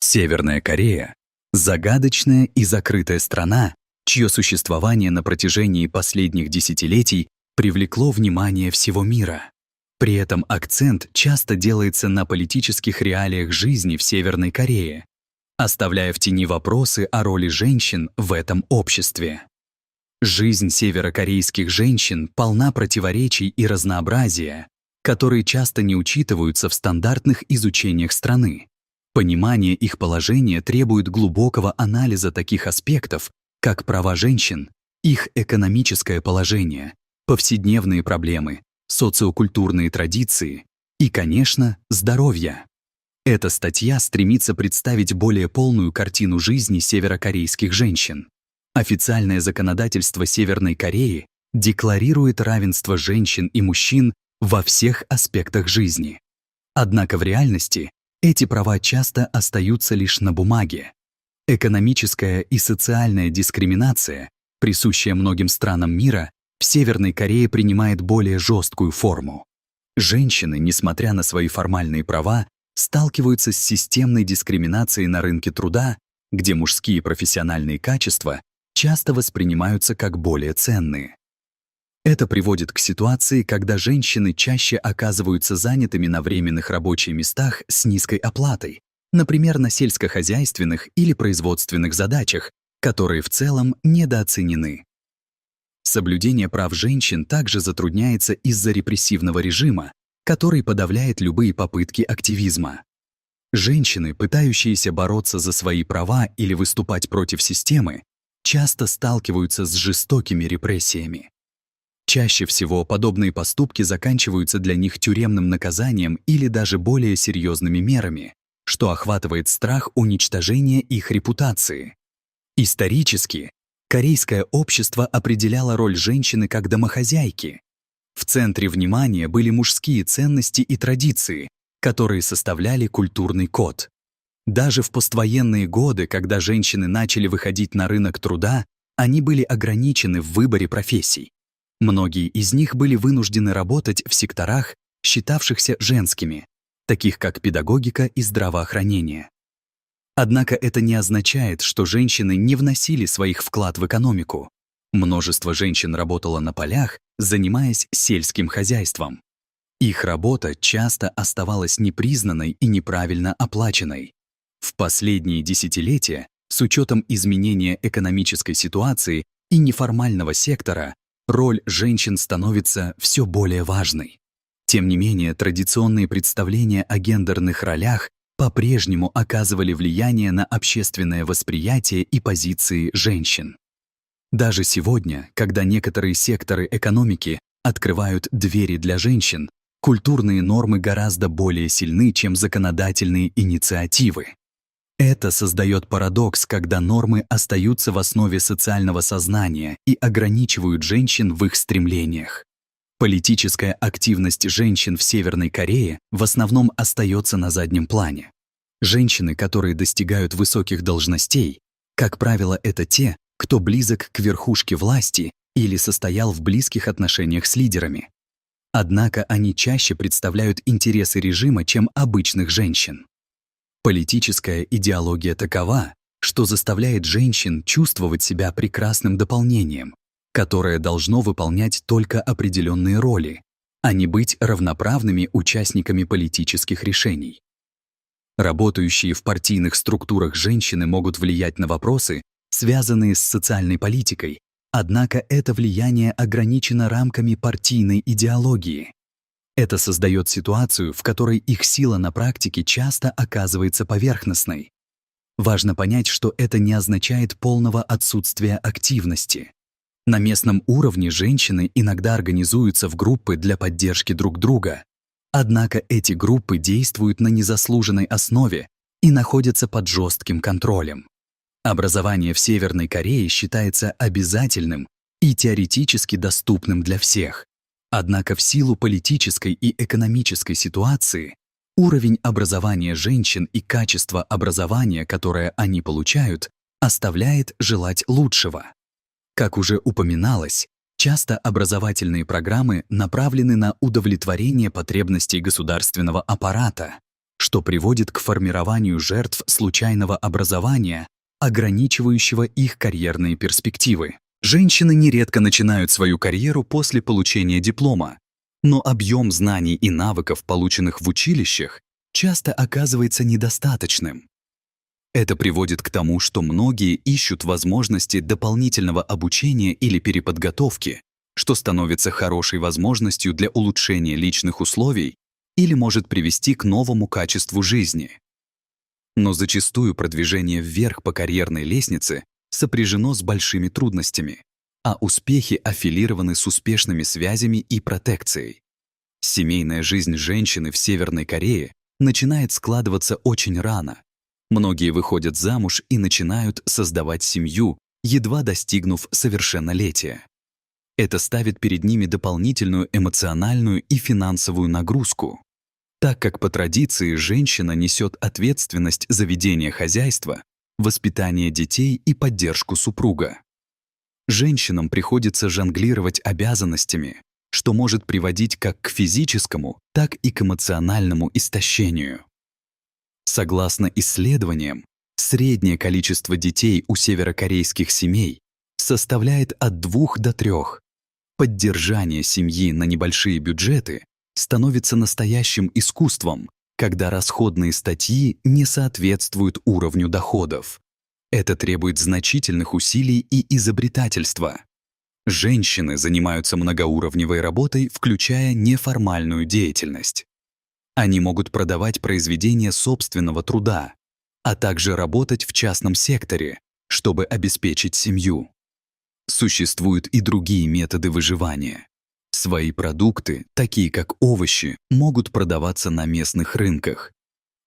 Северная Корея — загадочная и закрытая страна, чье существование на протяжении последних десятилетий привлекло внимание всего мира. При этом акцент часто делается на политических реалиях жизни в Северной Корее, оставляя в тени вопросы о роли женщин в этом обществе. Жизнь северокорейских женщин полна противоречий и разнообразия, которые часто не учитываются в стандартных изучениях страны. Понимание их положения требует глубокого анализа таких аспектов, как права женщин, их экономическое положение, повседневные проблемы, социокультурные традиции и, конечно, здоровье. Эта статья стремится представить более полную картину жизни северокорейских женщин. Официальное законодательство Северной Кореи декларирует равенство женщин и мужчин во всех аспектах жизни. Однако в реальности эти права часто остаются лишь на бумаге. Экономическая и социальная дискриминация, присущая многим странам мира, в Северной Корее принимает более жесткую форму. Женщины, несмотря на свои формальные права, сталкиваются с системной дискриминацией на рынке труда, где мужские профессиональные качества часто воспринимаются как более ценные. Это приводит к ситуации, когда женщины чаще оказываются занятыми на временных рабочих местах с низкой оплатой, например, на сельскохозяйственных или производственных задачах, которые в целом недооценены. Соблюдение прав женщин также затрудняется из-за репрессивного режима, который подавляет любые попытки активизма. Женщины, пытающиеся бороться за свои права или выступать против системы, часто сталкиваются с жестокими репрессиями. Чаще всего подобные поступки заканчиваются для них тюремным наказанием или даже более серьезными мерами, что охватывает страх уничтожения их репутации. Исторически, корейское общество определяло роль женщины как домохозяйки. В центре внимания были мужские ценности и традиции, которые составляли культурный код. Даже в поствоенные годы, когда женщины начали выходить на рынок труда, они были ограничены в выборе профессий. Многие из них были вынуждены работать в секторах, считавшихся женскими, таких как педагогика и здравоохранение. Однако это не означает, что женщины не вносили своих вклад в экономику. Множество женщин работало на полях, занимаясь сельским хозяйством. Их работа часто оставалась непризнанной и неправильно оплаченной. В последние десятилетия, с учетом изменения экономической ситуации и неформального сектора, роль женщин становится все более важной. Тем не менее, традиционные представления о гендерных ролях по-прежнему оказывали влияние на общественное восприятие и позиции женщин. Даже сегодня, когда некоторые секторы экономики открывают двери для женщин, культурные нормы гораздо более сильны, чем законодательные инициативы. Это создает парадокс, когда нормы остаются в основе социального сознания и ограничивают женщин в их стремлениях. Политическая активность женщин в Северной Корее в основном остается на заднем плане. Женщины, которые достигают высоких должностей, как правило, это те, кто близок к верхушке власти или состоял в близких отношениях с лидерами. Однако они чаще представляют интересы режима, чем обычных женщин. Политическая идеология такова, что заставляет женщин чувствовать себя прекрасным дополнением, которое должно выполнять только определенные роли, а не быть равноправными участниками политических решений. Работающие в партийных структурах женщины могут влиять на вопросы, связанные с социальной политикой, однако это влияние ограничено рамками партийной идеологии. Это создает ситуацию, в которой их сила на практике часто оказывается поверхностной. Важно понять, что это не означает полного отсутствия активности. На местном уровне женщины иногда организуются в группы для поддержки друг друга. Однако эти группы действуют на незаслуженной основе и находятся под жестким контролем. Образование в Северной Корее считается обязательным и теоретически доступным для всех. Однако в силу политической и экономической ситуации уровень образования женщин и качество образования, которое они получают, оставляет желать лучшего. Как уже упоминалось, часто образовательные программы направлены на удовлетворение потребностей государственного аппарата. что приводит к формированию жертв случайного образования, ограничивающего их карьерные перспективы. Женщины нередко начинают свою карьеру после получения диплома, но объем знаний и навыков, полученных в училищах, часто оказывается недостаточным. Это приводит к тому, что многие ищут возможности дополнительного обучения или переподготовки, что становится хорошей возможностью для улучшения личных условий или может привести к новому качеству жизни. Но зачастую продвижение вверх по карьерной лестнице сопряжено с большими трудностями, а успехи аффилированы с успешными связями и протекцией. Семейная жизнь женщины в Северной Корее начинает складываться очень рано. Многие выходят замуж и начинают создавать семью, едва достигнув совершеннолетия. Это ставит перед ними дополнительную эмоциональную и финансовую нагрузку, так как по традиции женщина несет ответственность за ведение хозяйства, воспитание детей и поддержку супруга. Женщинам приходится жонглировать обязанностями, что может приводить как к физическому, так и к эмоциональному истощению. Согласно исследованиям, среднее количество детей у северокорейских семей составляет от 2 до 3. Поддержание семьи на небольшие бюджеты становится настоящим искусством, когда расходные статьи не соответствуют уровню доходов. Это требует значительных усилий и изобретательства. Женщины занимаются многоуровневой работой, включая неформальную деятельность. Они могут продавать произведения собственного труда, а также работать в частном секторе, чтобы обеспечить семью. Существуют и другие методы выживания. Свои продукты, такие как овощи, могут продаваться на местных рынках.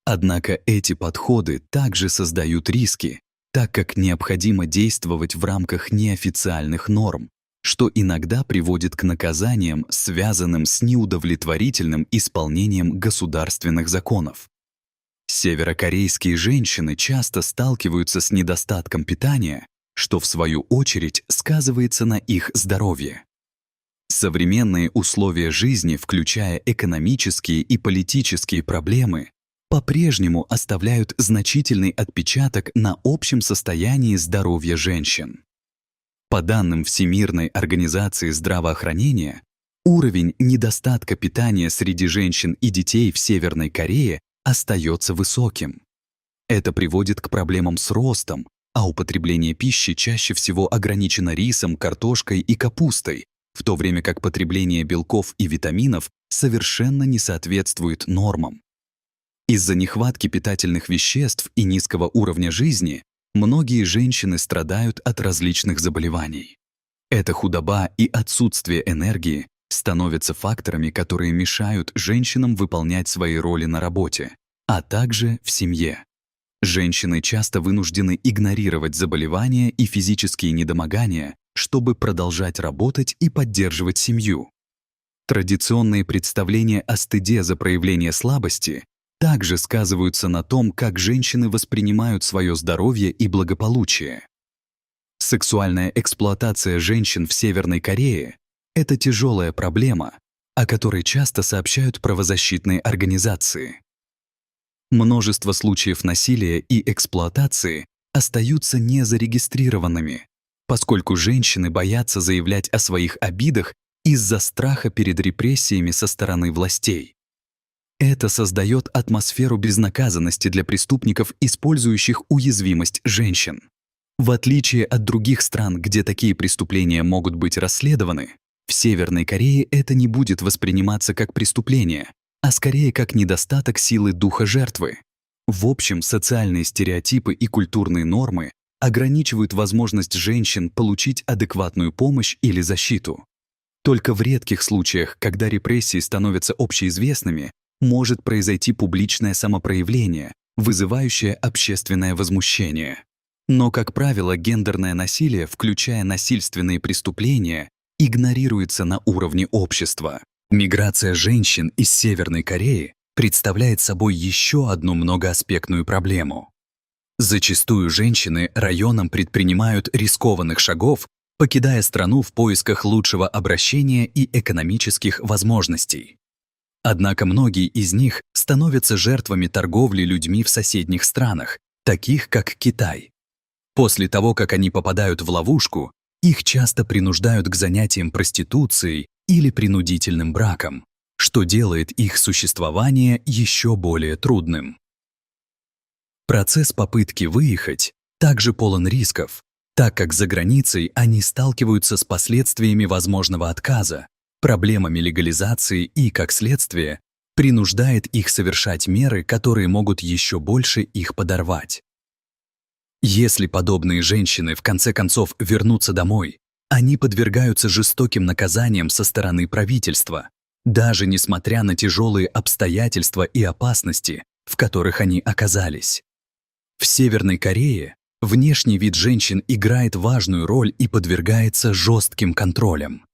Однако эти подходы также создают риски, так как необходимо действовать в рамках неофициальных норм, что иногда приводит к наказаниям, связанным с неудовлетворительным исполнением государственных законов. Северокорейские женщины часто сталкиваются с недостатком питания, что в свою очередь сказывается на их здоровье. Современные условия жизни, включая экономические и политические проблемы, по-прежнему оставляют значительный отпечаток на общем состоянии здоровья женщин. По данным Всемирной организации здравоохранения, уровень недостатка питания среди женщин и детей в Северной Корее остается высоким. Это приводит к проблемам с ростом, а употребление пищи чаще всего ограничено рисом, картошкой и капустой, в то время как потребление белков и витаминов совершенно не соответствует нормам. Из-за нехватки питательных веществ и низкого уровня жизни многие женщины страдают от различных заболеваний. Эта худоба и отсутствие энергии становятся факторами, которые мешают женщинам выполнять свои роли на работе, а также в семье. Женщины часто вынуждены игнорировать заболевания и физические недомогания, чтобы продолжать работать и поддерживать семью. Традиционные представления о стыде за проявление слабости также сказываются на том, как женщины воспринимают свое здоровье и благополучие. Сексуальная эксплуатация женщин в Северной Корее — это тяжелая проблема, о которой часто сообщают правозащитные организации. Множество случаев насилия и эксплуатации остаются незарегистрированными, поскольку женщины боятся заявлять о своих обидах из-за страха перед репрессиями со стороны властей. Это создает атмосферу безнаказанности для преступников, использующих уязвимость женщин. В отличие от других стран, где такие преступления могут быть расследованы, в Северной Корее это не будет восприниматься как преступление, а скорее как недостаток силы духа жертвы. В общем, социальные стереотипы и культурные нормы ограничивают возможность женщин получить адекватную помощь или защиту. Только в редких случаях, когда репрессии становятся общеизвестными, может произойти публичное самопроявление, вызывающее общественное возмущение. Но, как правило, гендерное насилие, включая насильственные преступления, игнорируется на уровне общества. Миграция женщин из Северной Кореи представляет собой еще одну многоаспектную проблему. Зачастую женщины районом предпринимают рискованных шагов, покидая страну в поисках лучшего обращения и экономических возможностей. Однако многие из них становятся жертвами торговли людьми в соседних странах, таких как Китай. После того, как они попадают в ловушку, их часто принуждают к занятиям проституцией или принудительным браком, что делает их существование еще более трудным. Процесс попытки выехать также полон рисков, так как за границей они сталкиваются с последствиями возможного отказа, проблемами легализации и, как следствие, принуждает их совершать меры, которые могут еще больше их подорвать. Если подобные женщины в конце концов вернутся домой, они подвергаются жестоким наказаниям со стороны правительства, даже несмотря на тяжелые обстоятельства и опасности, в которых они оказались. В Северной Корее внешний вид женщин играет важную роль и подвергается жестким контролям.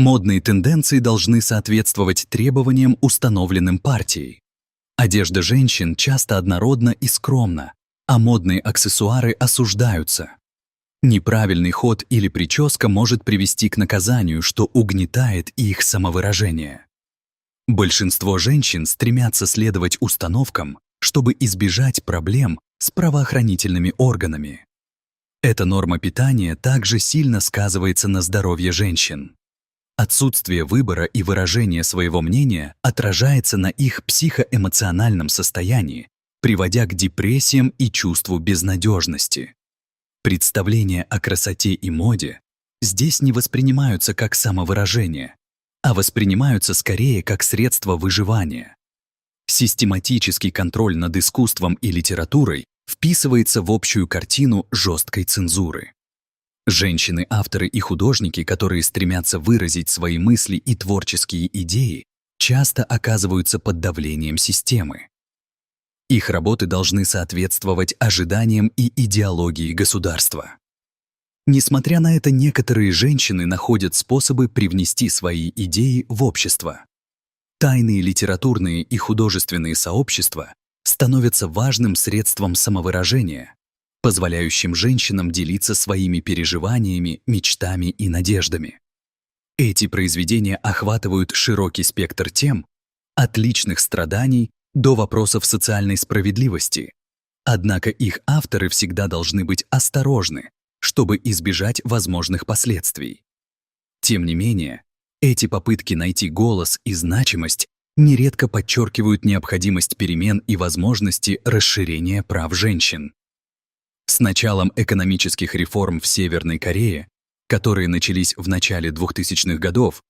Модные тенденции должны соответствовать требованиям, установленным партией. Одежда женщин часто однородна и скромна, а модные аксессуары осуждаются. Неправильный ход или прическа может привести к наказанию, что угнетает их самовыражение. Большинство женщин стремятся следовать установкам, чтобы избежать проблем с правоохранительными органами. Эта норма питания также сильно сказывается на здоровье женщин. Отсутствие выбора и выражения своего мнения отражается на их психоэмоциональном состоянии, приводя к депрессиям и чувству безнадежности. Представления о красоте и моде здесь не воспринимаются как самовыражение, а воспринимаются скорее как средство выживания. Систематический контроль над искусством и литературой вписывается в общую картину жесткой цензуры. Женщины-авторы и художники, которые стремятся выразить свои мысли и творческие идеи, часто оказываются под давлением системы. Их работы должны соответствовать ожиданиям и идеологии государства. Несмотря на это, некоторые женщины находят способы привнести свои идеи в общество. Тайные литературные и художественные сообщества становятся важным средством самовыражения, позволяющим женщинам делиться своими переживаниями, мечтами и надеждами. Эти произведения охватывают широкий спектр тем, от личных страданий до вопросов социальной справедливости. Однако их авторы всегда должны быть осторожны, чтобы избежать возможных последствий. Тем не менее, эти попытки найти голос и значимость нередко подчеркивают необходимость перемен и возможности расширения прав женщин. С началом экономических реформ в Северной Корее, которые начались в начале 2000-х годов,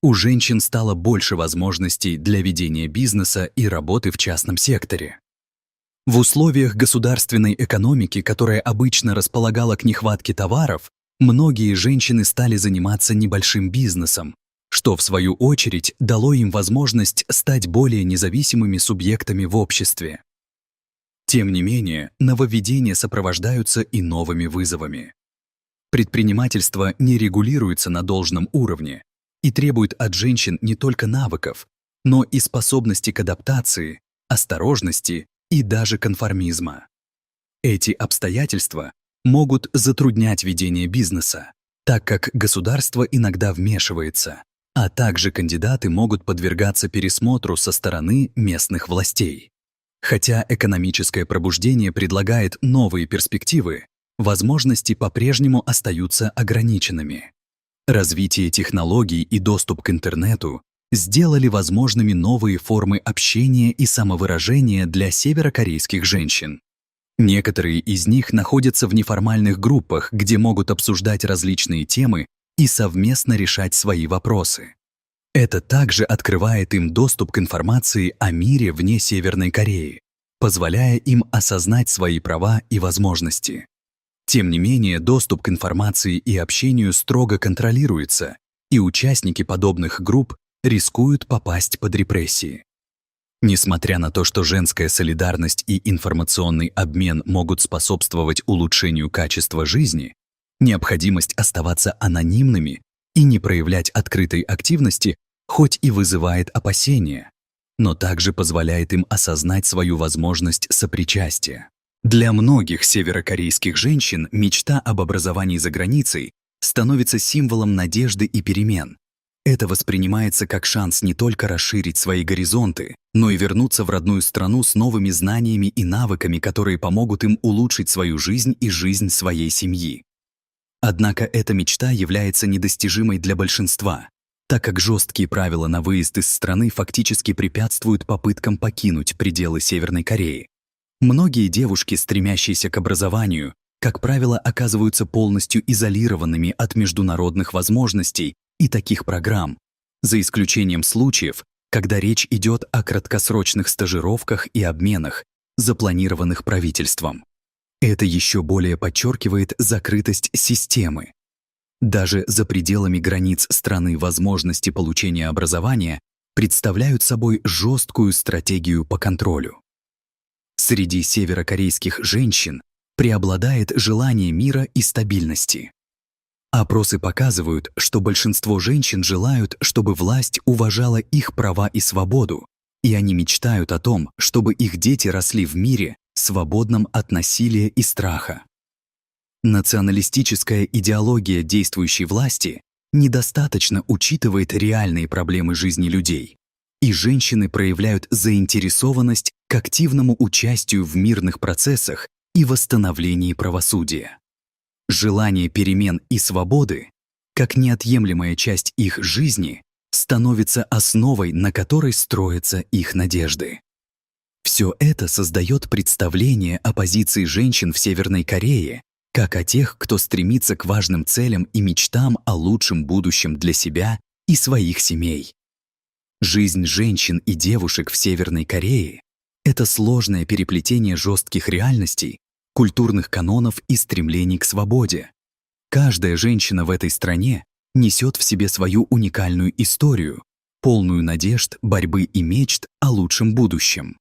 у женщин стало больше возможностей для ведения бизнеса и работы в частном секторе. В условиях государственной экономики, которая обычно располагала к нехватке товаров, многие женщины стали заниматься небольшим бизнесом, что, в свою очередь, дало им возможность стать более независимыми субъектами в обществе. Тем не менее, нововведения сопровождаются и новыми вызовами. Предпринимательство не регулируется на должном уровне и требует от женщин не только навыков, но и способности к адаптации, осторожности и даже конформизма. Эти обстоятельства могут затруднять ведение бизнеса, так как государство иногда вмешивается, а также кандидаты могут подвергаться пересмотру со стороны местных властей. Хотя экономическое пробуждение предлагает новые перспективы, возможности по-прежнему остаются ограниченными. Развитие технологий и доступ к интернету сделали возможными новые формы общения и самовыражения для северокорейских женщин. Некоторые из них находятся в неформальных группах, где могут обсуждать различные темы и совместно решать свои вопросы. Это также открывает им доступ к информации о мире вне Северной Кореи, позволяя им осознать свои права и возможности. Тем не менее, доступ к информации и общению строго контролируется, и участники подобных групп рискуют попасть под репрессии. Несмотря на то, что женская солидарность и информационный обмен могут способствовать улучшению качества жизни, необходимость оставаться анонимными и не проявлять открытой активности хоть и вызывает опасения, но также позволяет им осознать свою возможность сопричастия. Для многих северокорейских женщин мечта об образовании за границей становится символом надежды и перемен. Это воспринимается как шанс не только расширить свои горизонты, но и вернуться в родную страну с новыми знаниями и навыками, которые помогут им улучшить свою жизнь и жизнь своей семьи. Однако эта мечта является недостижимой для большинства, так как жесткие правила на выезд из страны фактически препятствуют попыткам покинуть пределы Северной Кореи. Многие девушки, стремящиеся к образованию, как правило, оказываются полностью изолированными от международных возможностей и таких программ, за исключением случаев, когда речь идет о краткосрочных стажировках и обменах, запланированных правительством. Это еще более подчеркивает закрытость системы. Даже за пределами границ страны возможности получения образования представляют собой жесткую стратегию по контролю. Среди северокорейских женщин преобладает желание мира и стабильности. Опросы показывают, что большинство женщин желают, чтобы власть уважала их права и свободу, и они мечтают о том, чтобы их дети росли в мире, свободном от насилия и страха. Националистическая идеология действующей власти недостаточно учитывает реальные проблемы жизни людей, и женщины проявляют заинтересованность к активному участию в мирных процессах и восстановлении правосудия. Желание перемен и свободы, как неотъемлемая часть их жизни, становится основой, на которой строятся их надежды. Все это создает представление о позиции женщин в Северной Корее как о тех, кто стремится к важным целям и мечтам о лучшем будущем для себя и своих семей. Жизнь женщин и девушек в Северной Корее — это сложное переплетение жестких реальностей, культурных канонов и стремлений к свободе. Каждая женщина в этой стране несет в себе свою уникальную историю, полную надежд, борьбы и мечт о лучшем будущем.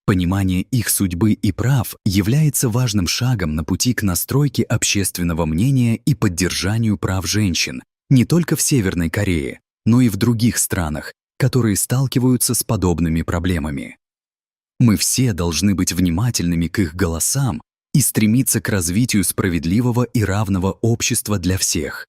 Понимание их судьбы и прав является важным шагом на пути к настройке общественного мнения и поддержанию прав женщин не только в Северной Корее, но и в других странах, которые сталкиваются с подобными проблемами. Мы все должны быть внимательными к их голосам и стремиться к развитию справедливого и равного общества для всех.